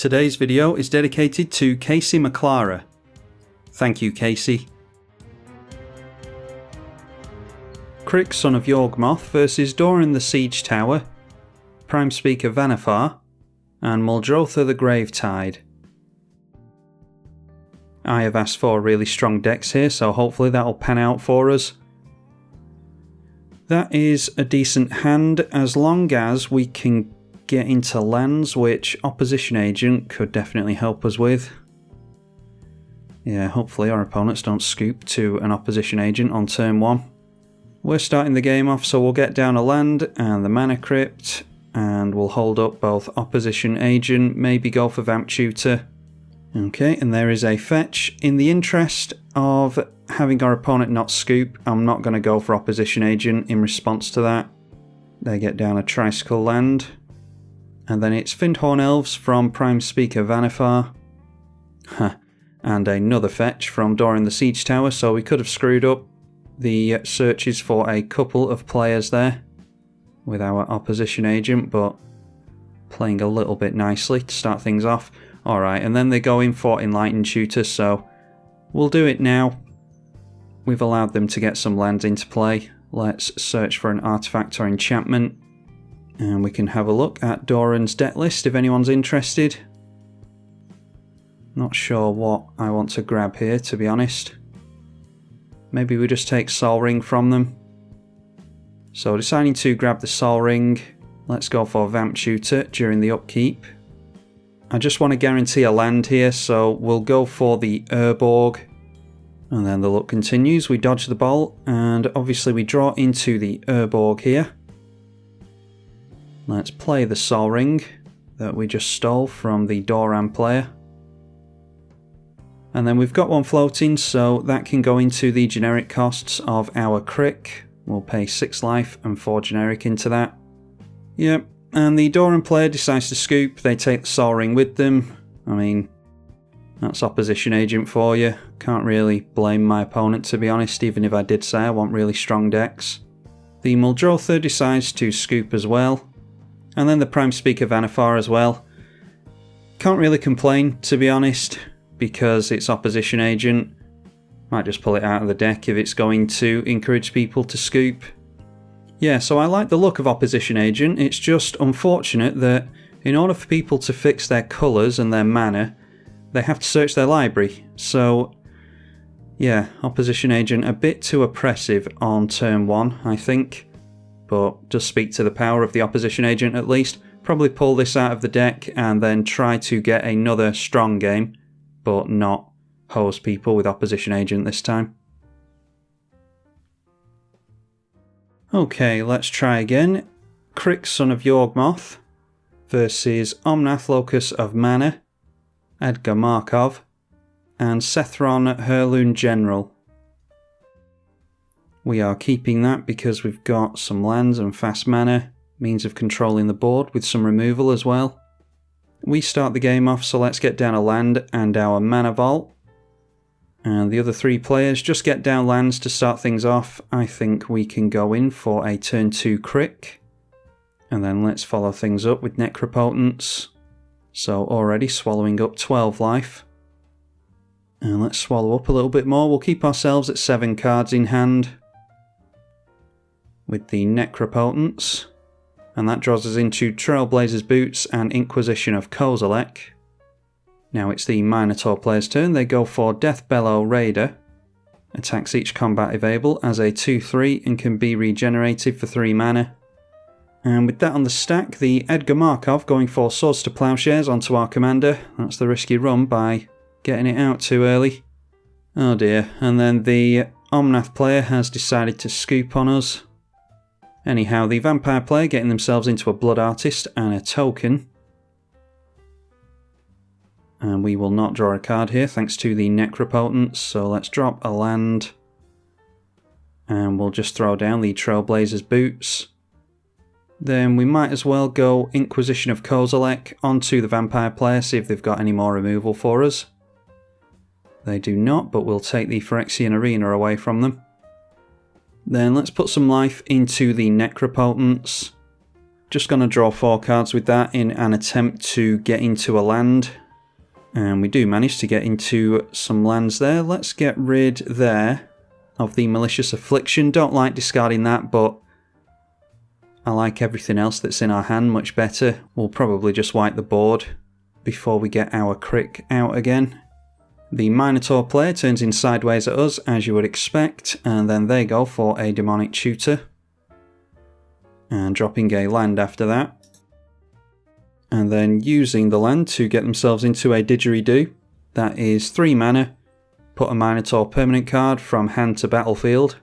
Today's video is dedicated to Casey McClara. Thank you, Casey. Crick, son of Yawgmoth versus Doran the Siege Tower, Prime Speaker Vanifar, and Muldrotha the Gravetide. I have asked for really strong decks here, so hopefully that'll pan out for us. That is a decent hand as long as we can get into lands, which Opposition Agent could definitely help us with. Yeah, hopefully our opponents don't scoop to an Opposition Agent on turn 1. We're starting the game off, so we'll get down a land and the Mana Crypt, and we'll hold up both Opposition Agent, maybe go for Vamp Tutor. Okay, and there is a fetch. In the interest of having our opponent not scoop, I'm not going to go for Opposition Agent in response to that. They get down a Tricycle land. And then it's Findhorn Elves from Prime Speaker Vanifar. And another fetch from Doran the Siege Tower, so we could have screwed up the searches for a couple of players there with our Opposition Agent, but playing a little bit nicely to start things off. Alright, and then they go in for Enlightened Tutor, so we'll do it now. We've allowed them to get some lands into play. Let's search for an artifact or enchantment. And we can have a look at Doran's deck list if anyone's interested. Not sure what I want to grab here, to be honest. Maybe we just take Sol Ring from them. So deciding to grab the Sol Ring, let's go for Vamp Tutor during the upkeep. I just want to guarantee a land here, so we'll go for the Urborg. And then the look continues, we dodge the bolt, and obviously we draw into the Urborg here. Let's play the Sol Ring that we just stole from the Doran player. And then we've got one floating, so that can go into the generic costs of our Crick. We'll pay 6 life and 4 generic into that. Yep, and the Doran player decides to scoop. They take the Sol Ring with them. I mean, that's Opposition Agent for you. Can't really blame my opponent, to be honest, even if I did say I want really strong decks. The Muldrotha decides to scoop as well. And then the Prime Speaker Vanifar as well. Can't really complain, to be honest, because it's Opposition Agent. Might just pull it out of the deck if it's going to encourage people to scoop. Yeah, so I like the look of Opposition Agent. It's just unfortunate that in order for people to fix their colours and their mana, they have to search their library. So, yeah, Opposition Agent a bit too oppressive on turn 1, I think. But just speak to the power of the Opposition Agent at least. Probably pull this out of the deck and then try to get another strong game, but not hose people with Opposition Agent this time. Okay, let's try again. Crick, son of Yawgmoth versus Omnath, Locus of Mana, Edgar Markov, and Sethron, Heirloom General. We are keeping that because we've got some lands and fast mana, means of controlling the board with some removal as well. We start the game off, so let's get down a land and our Mana Vault. And the other 3 players just get down lands to start things off. I think we can go in for a turn 2 Crick. And then let's follow things up with Necropotence. So already swallowing up 12 life. And let's swallow up a little bit more. We'll keep ourselves at 7 cards in hand with the Necropotence. And that draws us into Trailblazer's Boots and Inquisition of Kozilek. Now it's the Minotaur player's turn. They go for Deathbellow Raider. Attacks each combat available as a 2/3 and can be regenerated for 3 mana. And with that on the stack, the Edgar Markov going for Swords to Plowshares onto our commander. That's the risky run by getting it out too early. Oh dear. And then the Omnath player has decided to scoop on us. Anyhow, the Vampire player getting themselves into a Blood Artist and a token. And we will not draw a card here thanks to the Necropotence, so let's drop a land. And we'll just throw down the Trailblazer's Boots. Then we might as well go Inquisition of Kozilek onto the Vampire player, see if they've got any more removal for us. They do not, but we'll take the Phyrexian Arena away from them. Then let's put some life into the Necropotence. Just going to draw 4 cards with that in an attempt to get into a land. And we do manage to get into some lands there. Let's get rid there of the Malicious Affliction. Don't like discarding that, but I like everything else that's in our hand much better. We'll probably just wipe the board before we get our crick out again. The Minotaur player turns in sideways at us, as you would expect, and then they go for a Demonic Tutor. And dropping a land after that. And then using the land to get themselves into a didgeridoo. That is 3 mana. Put a Minotaur permanent card from hand to battlefield.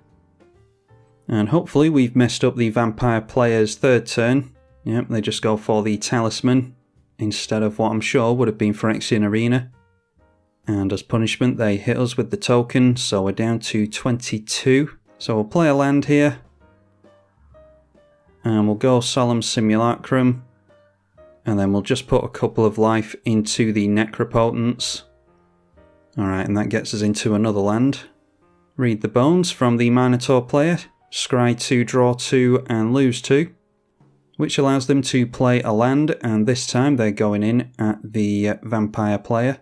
And hopefully we've messed up the vampire player's 3rd turn. Yep, they just go for the Talisman instead of what I'm sure would have been Phyrexian Arena. And as punishment they hit us with the token, so we're down to 22. So we'll play a land here. And we'll go Solemn Simulacrum. And then we'll just put a couple of life into the Necropotence. Alright, and that gets us into another land. Read the bones from the Minotaur player. Scry 2, draw 2, and lose 2. Which allows them to play a land, and this time they're going in at the vampire player.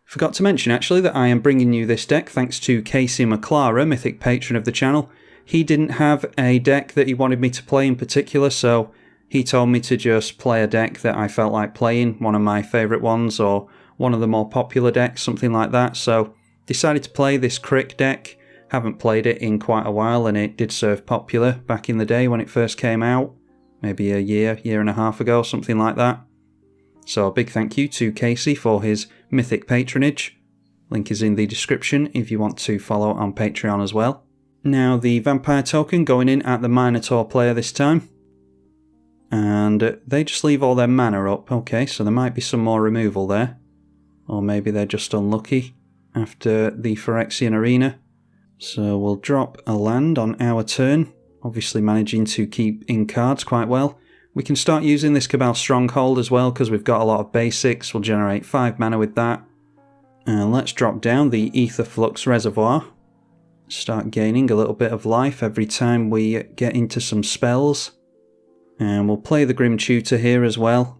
Forgot to mention actually that I am bringing you this deck thanks to Casey McClara, mythic patron of the channel. He didn't have a deck that he wanted me to play in particular, so he told me to just play a deck that I felt like playing, one of my favourite ones, or one of the more popular decks, something like that. So, decided to play this Crick deck. Haven't played it in quite a while, and it did serve popular back in the day when it first came out. Maybe a year and a half ago, something like that. So a big thank you to Casey for his mythic patronage. Link is in the description if you want to follow on Patreon as well. Now the vampire token going in at the Minotaur player this time. And they just leave all their mana up. Okay, so there might be some more removal there. Or maybe they're just unlucky after the Phyrexian Arena. So we'll drop a land on our turn. Obviously managing to keep in cards quite well. We can start using this Cabal Stronghold as well because we've got a lot of basics. We'll generate 5 mana with that. And let's drop down the Aetherflux Reservoir. Start gaining a little bit of life every time we get into some spells. And we'll play the Grim Tutor here as well.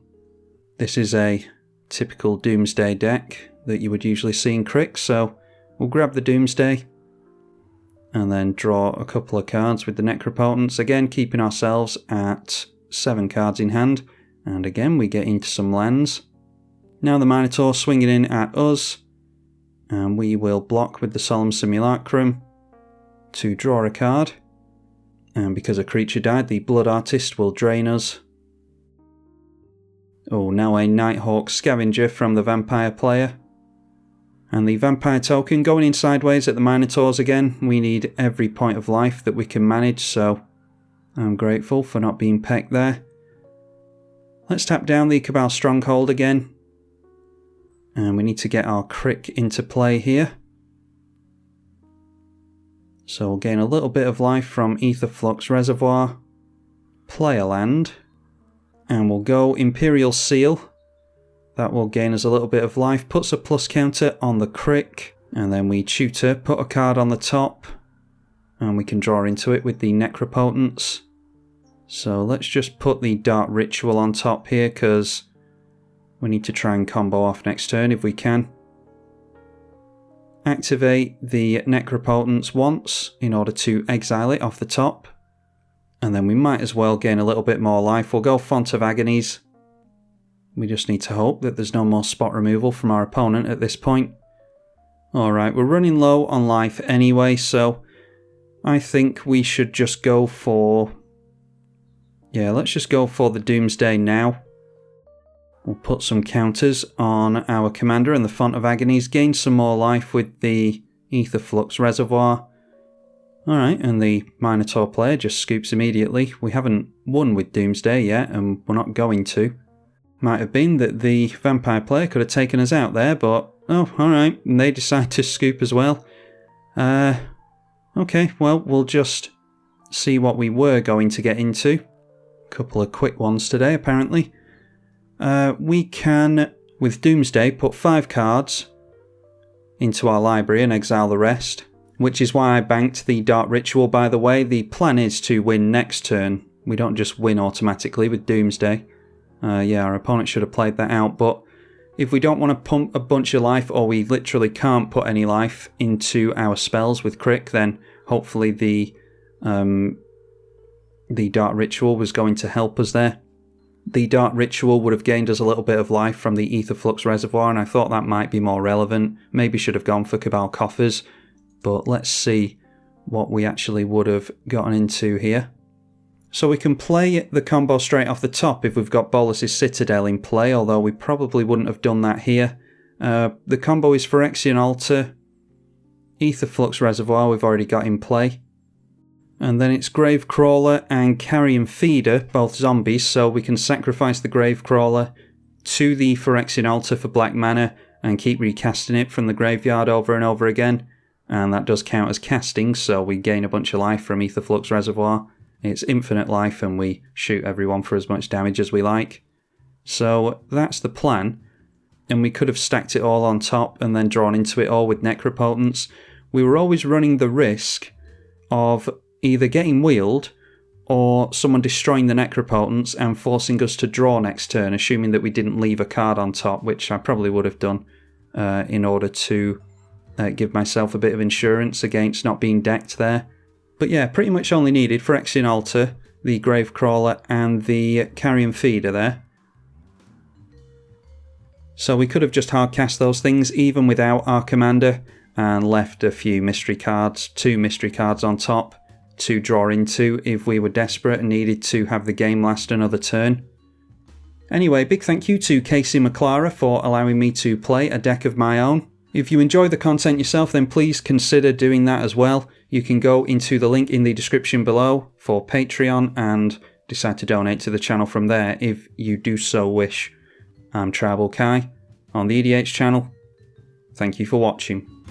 This is a typical Doomsday deck that you would usually see in Crick, so we'll grab the Doomsday. And then draw a couple of cards with the Necropotence, again keeping ourselves at 7 cards in hand. And again we get into some lands. Now the Minotaur swinging in at us. And we will block with the Solemn Simulacrum to draw a card. And because a creature died, the Blood Artist will drain us. Oh, now a Nighthawk Scavenger from the vampire player. And the vampire token going in sideways at the Minotaurs again. We need every point of life that we can manage, so I'm grateful for not being pecked there. Let's tap down the Cabal Stronghold again. And we need to get our Crick into play here. So we'll gain a little bit of life from Aetherflux Reservoir. Play a land. And we'll go Imperial Seal. That will gain us a little bit of life. Puts a plus counter on the Crick. And then we tutor, put a card on the top. And we can draw into it with the Necropotence. So let's just put the Dark Ritual on top here because we need to try and combo off next turn if we can. Activate the Necropotence once in order to exile it off the top. And then we might as well gain a little bit more life. We'll go Font of Agonies. We just need to hope that there's no more spot removal from our opponent at this point. Alright, we're running low on life anyway, so I think we should just go for... Yeah, let's just go for the Doomsday now. We'll put some counters on our commander and the Font of Agonies. Gain some more life with the Aetherflux Reservoir. Alright, and the Minotaur player just scoops immediately. We haven't won with Doomsday yet, and we're not going to. Might have been that the vampire player could have taken us out there, but... Oh, alright, and they decide to scoop as well. Okay, well, we'll just see what we were going to get into. Couple of quick ones today, apparently. We can, with Doomsday, put 5 cards into our library and exile the rest, which is why I banked the Dark Ritual, by the way. The plan is to win next turn We don't just win automatically with Doomsday. Yeah, our opponent should have played that out, but if we don't want to pump a bunch of life, or we literally can't put any life into our spells with Crick, then hopefully the Dark Ritual was going to help us there. The Dark Ritual would have gained us a little bit of life from the Ether Flux Reservoir, and I thought that might be more relevant. Maybe should have gone for Cabal Coffers, but let's see what we actually would have gotten into here. So we can play the combo straight off the top if we've got Bolas's Citadel in play, although we probably wouldn't have done that here. The combo is Phyrexian Altar, Ether Flux Reservoir we've already got in play, and then it's Gravecrawler and Carrion Feeder, both zombies, so we can sacrifice the Gravecrawler to the Phyrexian Altar for black mana and keep recasting it from the graveyard over and over again, and that does count as casting, so we gain a bunch of life from Ether Flux Reservoir. It's infinite life and we shoot everyone for as much damage as we like. So that's the plan. And we could have stacked it all on top and then drawn into it all with Necropotence. We were always running the risk of either getting wheeled or someone destroying the Necropotence and forcing us to draw next turn, assuming that we didn't leave a card on top, which I probably would have done in order to give myself a bit of insurance against not being decked there. But yeah, pretty much only needed Phyrexian Altar, the Gravecrawler, and the Carrion Feeder there. So we could have just hard cast those things even without our commander, and left a few mystery cards, 2 mystery cards on top, to draw into if we were desperate and needed to have the game last another turn. Anyway, big thank you to Casey McClara for allowing me to play a deck of my own. If you enjoy the content yourself, then please consider doing that as well. You can go into the link in the description below for Patreon and decide to donate to the channel from there if you do so wish. I'm tribalkai on the eedi-H channel. Thank you for watching.